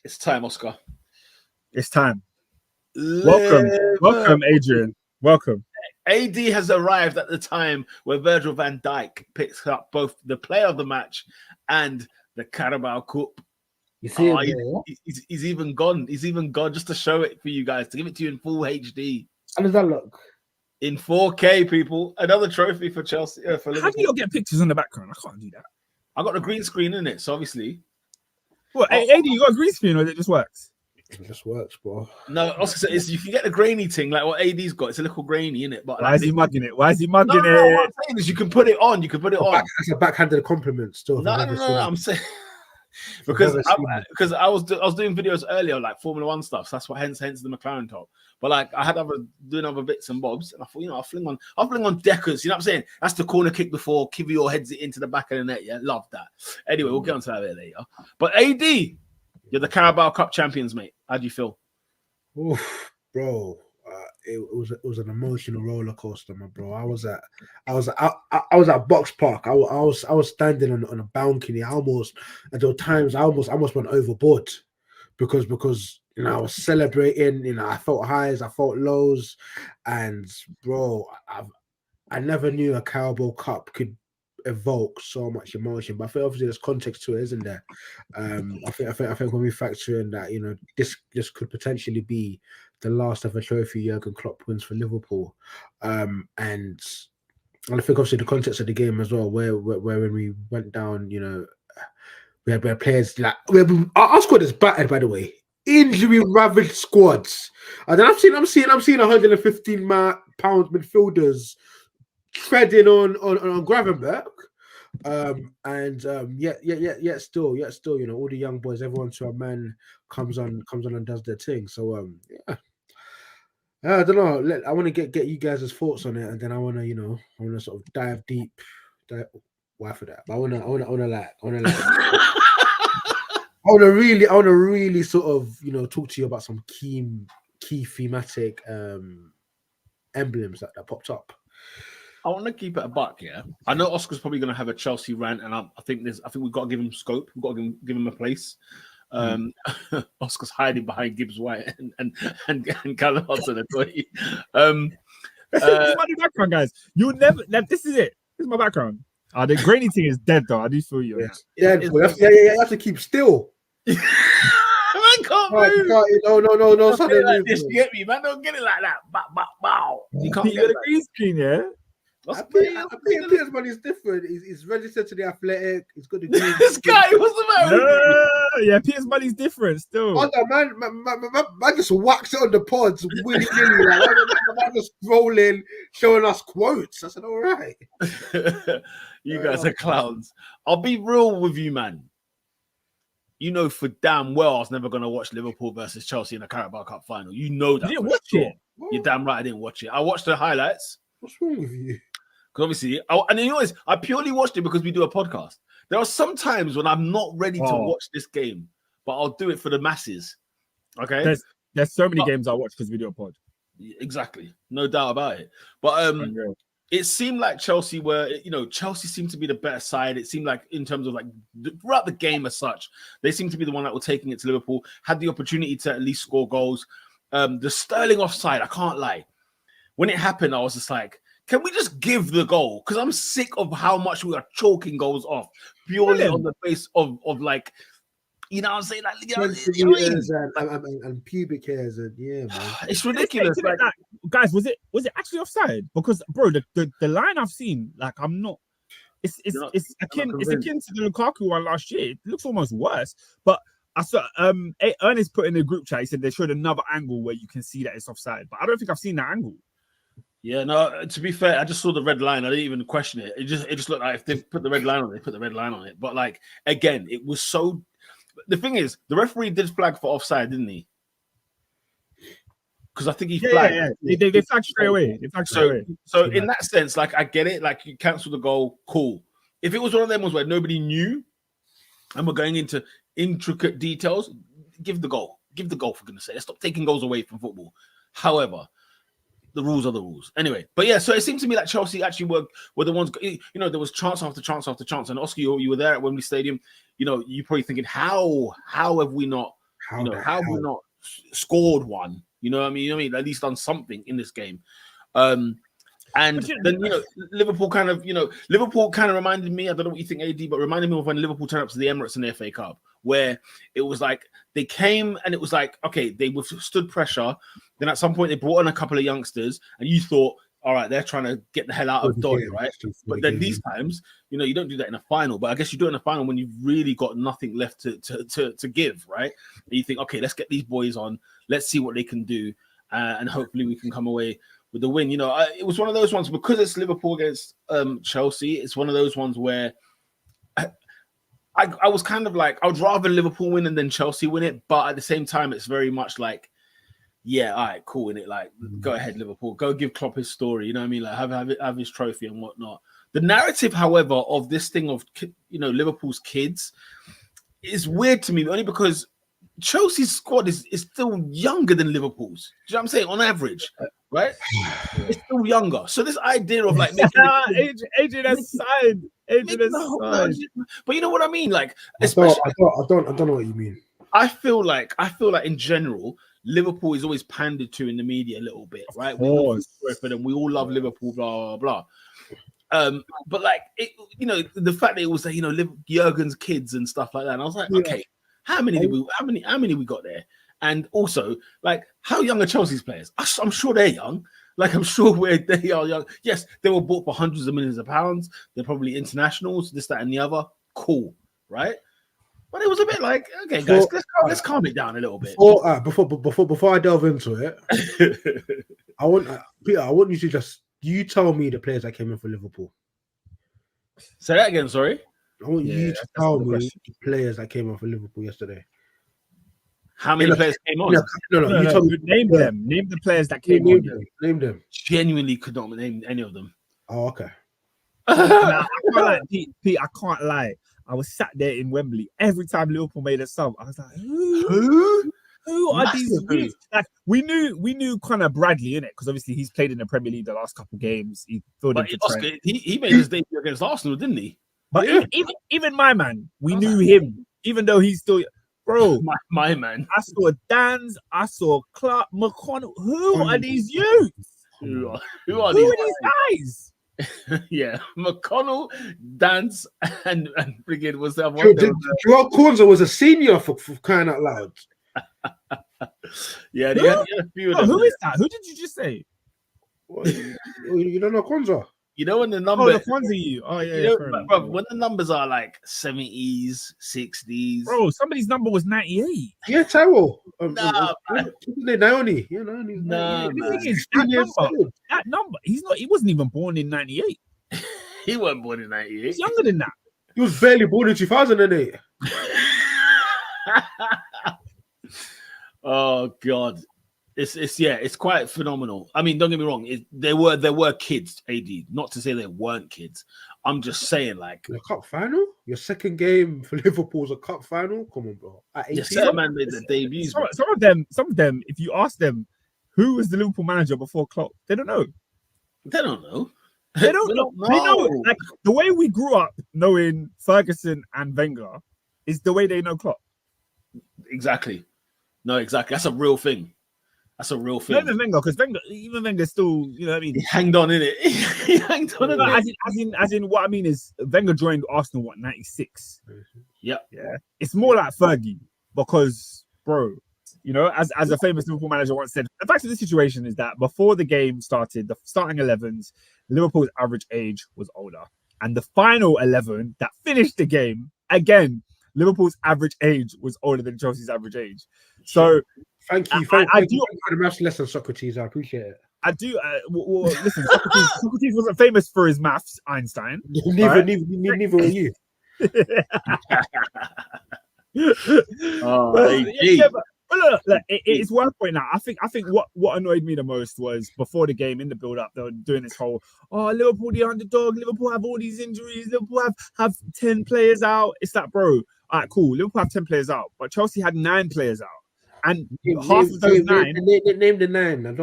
It's time, Oscar. It's time. Welcome, Adrian. Welcome. AD has arrived at the time where Virgil van Dijk picks up both the player of the match and the Carabao Cup. You see he's even gone. He's even gone just to show it for you guys, to give it to you in full HD. How does that look? In 4K, people. Another trophy for Chelsea. For Liverpool. How do you get pictures in the background? I can't do that. I got the green screen in it, so obviously. What, AD, you got a green screen or it just works? It just works, bro. No, Oscar said you can get the grainy thing, like what AD's got. It's a little grainy, in it. But why is he mugging it? Why is he mugging it? No, what I'm saying is you can put it on. You can put it on. That's a backhanded compliment still. No, I'm saying because I was doing videos earlier, like Formula One stuff. So that's what hence the McLaren top. But like I had doing other bits and bobs, and I thought, I'll fling on deckers. You know what I'm saying? That's the corner kick before Kivio heads it into the back of the net. Yeah, love that. Anyway, we'll get onto that a bit later. But AD, you're the Carabao Cup champions, mate. How do you feel? Oof, bro. It was an emotional roller coaster, my bro. I was at Box Park. I was standing on a balcony. At times I almost went overboard because I was celebrating. I felt highs, I felt lows, and bro, I never knew a Carabao Cup could evoke so much emotion. But I think obviously there's context to it, isn't there? I think when we factor in that, this could potentially be the last ever trophy Jurgen Klopp wins for Liverpool, and I think obviously the context of the game as well, where when we went down, we had players like our squad is battered, by the way, injury ravaged squads, and then I'm seeing 115 pound midfielders treading on Gravenberch, yet still, all the young boys, everyone to a man comes on and does their thing. So I don't know. I want to get you guys' thoughts on it, and then I want to sort of dive deep. Why for that? But I want to really sort of talk to you about some key thematic emblems that popped up. I want to keep it a buck, yeah. I know Oscar's probably going to have a Chelsea rant, and I think we've got to give him scope. We've got to give him a place. Oscar's hiding behind Gibbs White and Callum Hudson. This is my new background, guys. You would never. This is it. This is my background. The grainy thing is dead, though. I do feel you. Yeah. You have to keep still. Man can't move. No. Like this, you get me, man. Don't get it like that. Bow. You can't get the green screen, yeah. Piers money is different. He's registered to the Athletic. He's got the green. This guy, what's the matter? Yeah, Piers money's different still. Oh, no, man just whacks it on the pods willy-nilly. Man just rolling, showing us quotes. I said, all right. You guys are clowns. I'll be real with you, man. You know for damn well I was never going to watch Liverpool versus Chelsea in the Carabao Cup final. You know that. You didn't watch it? You're damn right I didn't watch it. I watched the highlights. What's wrong with you? Because obviously, I purely watched it because we do a podcast. There are some times when I'm not ready to watch this game, but I'll do it for the masses. Okay? There's so many games I watch because we do a pod. Exactly. No doubt about it. But it seemed like Chelsea Chelsea seemed to be the better side. It seemed like in terms of like throughout the game as such, they seemed to be the one that were taking it to Liverpool, had the opportunity to at least score goals. The Sterling offside, I can't lie. When it happened, I was just like, can we just give the goal? Because I'm sick of how much we are choking goals off purely on the base of like, you know what I'm saying? Like, and pubic hairs and man. It's ridiculous. Like, guys, was it actually offside? Because bro, the line I've seen, like I'm not. It's akin to the Lukaku one last year. It looks almost worse. But I saw Ernest put in the group chat. He said they showed another angle where you can see that it's offside. But I don't think I've seen that angle. Yeah, no, to be fair, I just saw the red line. I didn't even question it. It just looked like if they put the red line on it, they put the red line on it. But like again, it was so. The thing is, the referee did flag for offside, didn't he? Because I think he flagged. Yeah. They flagged straight away. So in that sense, like I get it. Like you cancel the goal, cool. If it was one of them ones where nobody knew, and we're going into intricate details, give the goal. Give the goal, for goodness sake. Let's stop taking goals away from football. However, the rules are the rules. Anyway, but yeah, so it seemed to me like Chelsea actually were the ones, there was chance after chance after chance. And Oscar, you were there at Wembley Stadium. You're probably thinking, how have we not How have we not scored one? You know what I mean? At least done something in this game. And then Liverpool kind of reminded me. I don't know what you think, AD, but reminded me of when Liverpool turned up to the Emirates in the FA Cup, where it was like they came and it was like, okay, they withstood pressure. Then at some point they brought in a couple of youngsters, and you thought, all right, they're trying to get the hell out of Dodge, right? But then these times, you don't do that in a final. But I guess you do it in a final when you've really got nothing left to give, right? And you think, okay, let's get these boys on. Let's see what they can do, and hopefully we can come away with the win. It was one of those ones because it's Liverpool against Chelsea. It's one of those ones where I was kind of like, I would rather Liverpool win and then Chelsea win it. But at the same time, it's very much like, yeah, all right, cool, innit? Like, go ahead, Liverpool. Go give Klopp his story. You know what I mean? Like, have his trophy and whatnot. The narrative, however, of this thing of, Liverpool's kids is weird to me, only because Chelsea's squad is still younger than Liverpool's. Do you know what I'm saying? On average, right? It's still younger. So this idea of like Adrian has signed. But you know what I mean? Like, I don't know what you mean. I feel like in general, Liverpool is always pandered to in the media a little bit, right? We all for them. We all love Liverpool, blah blah blah. But like the fact that it was Jurgen's kids and stuff like that, and I was like, okay, how many we got there? And also, like, how young are Chelsea's players? I'm sure they're young. Like, I'm sure they are young. Yes, they were bought for hundreds of millions of pounds. They're probably internationals, this, that, and the other. Cool, right? But it was a bit like, okay, guys, let's calm it down a little bit. Before I delve into it, I want you to you tell me the players that came in for Liverpool. Say that again, sorry. I want you to tell me the players that came in for Liverpool yesterday. How many players came on? No, you tell me. Name them. Name the players that came on. Name them. Genuinely could not name any of them. Oh, okay. I can't lie, Pete. I can't lie. I was sat there in Wembley every time Liverpool made a sub. I was like, who are these youths? Like, we knew Conor Bradley, innit? Because obviously he's played in the Premier League the last couple of games. He filled in for Trent. He made his debut against Arsenal, didn't he? But even my man, we knew him, even though he's still, bro. My man. I saw Dan's, I saw Clark, McConnell. Who are these youths? Who are these guys? Yeah, McConnell, Dance, and Brigade was that one. Joao Kwanzaa was a senior for crying out loud. Yeah, he had a few of them. Who is that? Who did you just say? What? You don't know Kwanzaa? You know when the number when the numbers are like 70s, 60s. Bro, somebody's number was 98. Yeah, Tyrell. Naoni. That number, he wasn't even born in 98. He wasn't born in 98. He's younger than that. He was barely born in 2008. Oh God. It's quite phenomenal. I mean, don't get me wrong. There were kids, AD. Not to say they weren't kids. I'm just saying, like, the cup final. Your second game for Liverpool's a cup final. Come on, bro. At 18, certain man made their debuts. Some of them. If you ask them, who was the Liverpool manager before Klopp, they don't know. They don't know. They don't know. They know. Like, the way we grew up knowing Ferguson and Wenger is the way they know Klopp. Exactly. No, exactly. That's a real thing. That's a real thing. Not even Wenger, because Wenger still, you know what I mean? He hanged on in it. He hanged on in it. As in, what I mean is, Wenger joined Arsenal, 96? Yep. Yeah. It's more like Fergie, because, bro, as a famous Liverpool manager once said, the fact of the situation is that before the game started, the starting 11s, Liverpool's average age was older. And the final 11 that finished the game, again, Liverpool's average age was older than Chelsea's average age. So, thank you. Thank you for the maths lesson, Socrates. I appreciate it. I do. Listen, Socrates wasn't famous for his maths, Einstein. Neither are you. But look, it's worth pointing out. I think what annoyed me the most was before the game, in the build-up, they were doing this whole, Liverpool the underdog, Liverpool have all these injuries, Liverpool have 10 players out. It's that, bro. All right, cool. Liverpool have 10 players out, but Chelsea had 9 players out. And half of those 9... Name the 9. I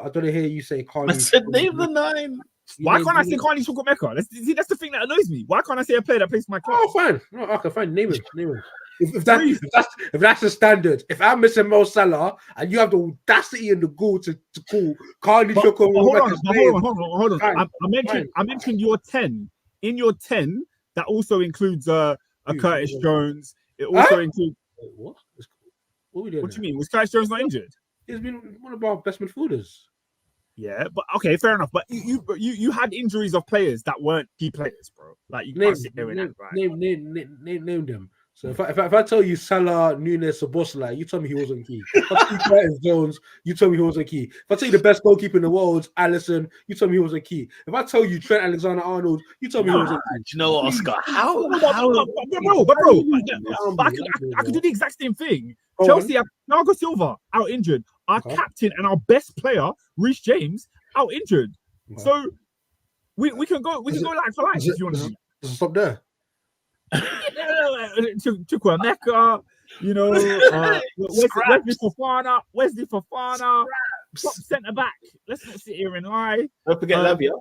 don't hear you say Carly. I said name the 9. Why can't I say Carney Chukwuemeka? That's the thing that annoys me. Why can't I say a player that plays for my club? Oh, fine. No, okay, fine. Name him. If that's the standard, if I'm missing Mo Salah and you have the audacity and the gall to call Carney Chukwuemeka, hold on. I mentioned your 10. In your 10, that also includes a Curtis Jones. It also includes what? What do you mean? Was Curtis Jones not injured? He's been one of our best midfielders. Yeah, but okay, fair enough. But you had injuries of players that weren't key players, bro. Like you can't sit there and act right. Name them. So if I tell you Salah, Nunes, Szoboszlai, you tell me he wasn't key. If I tell you Curtis Jones, you tell me he wasn't key. If I tell you the best goalkeeper in the world, Alisson, you tell me he wasn't key. If I tell you Trent Alexander-Arnold, you tell me he wasn't key. Do you know what, Oscar? How? Bro, I could do the exact same thing. Chelsea have Thiago Silva out injured. Our captain and our best player, Reece James, out injured. So we can go like for like if you want to. Stop there. Chukwuemeka, Wesley Fofana, top centre back. Let's not sit here and lie. Don't forget Lavia.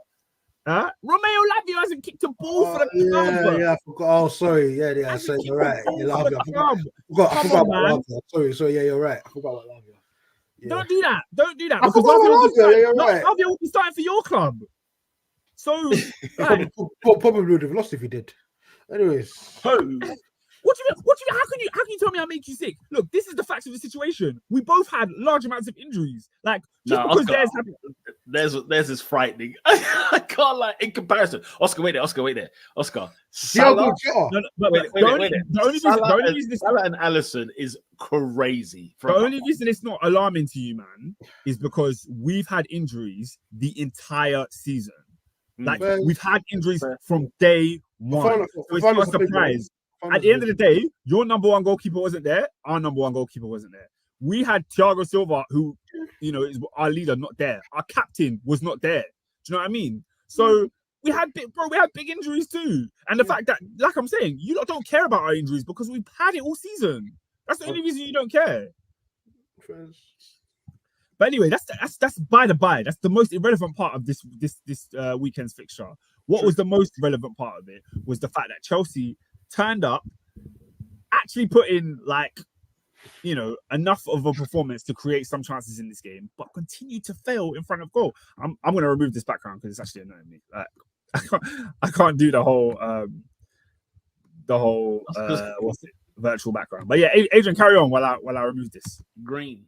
Romeo Lavia hasn't kicked a ball for the club. Yeah, I forgot. Oh, sorry. Yeah. So you're right. I forgot about Lavia. Sorry. Yeah, you're right. I forgot about Lavia. Yeah. Don't do that. I forgot about Lavia. Right. Lavia will be starting for your club. So probably would have lost if he did. Anyways, what do you mean? How can you tell me I make you sick? Look, this is the facts of the situation. We both had large amounts of injuries. Like just because theirs is frightening. I can't like in comparison. Oscar, wait there. Oscar. Salah. The only reason Salah and Alisson is crazy. The only reason it's not alarming to you, man, is because we've had injuries the entire season. Like we've had injuries from day one. So it's not a surprise. At the end of the day, your number one goalkeeper wasn't there. Our number one goalkeeper wasn't there. We had Thiago Silva, who, is our leader, not there. Our captain was not there. Do you know what I mean? So we had big injuries too. And the fact that, like I'm saying, you lot don't care about our injuries because we've had it all season. That's the only reason you don't care. But anyway, that's by the by. That's the most irrelevant part of this weekend's fixture. What was the most relevant part of it was the fact that Chelsea turned up, actually put in enough of a performance to create some chances in this game, but continued to fail in front of goal. I'm going to remove this background because it's actually annoying me. I can't do the whole virtual background. But yeah, Adrian, carry on while I remove this. Green.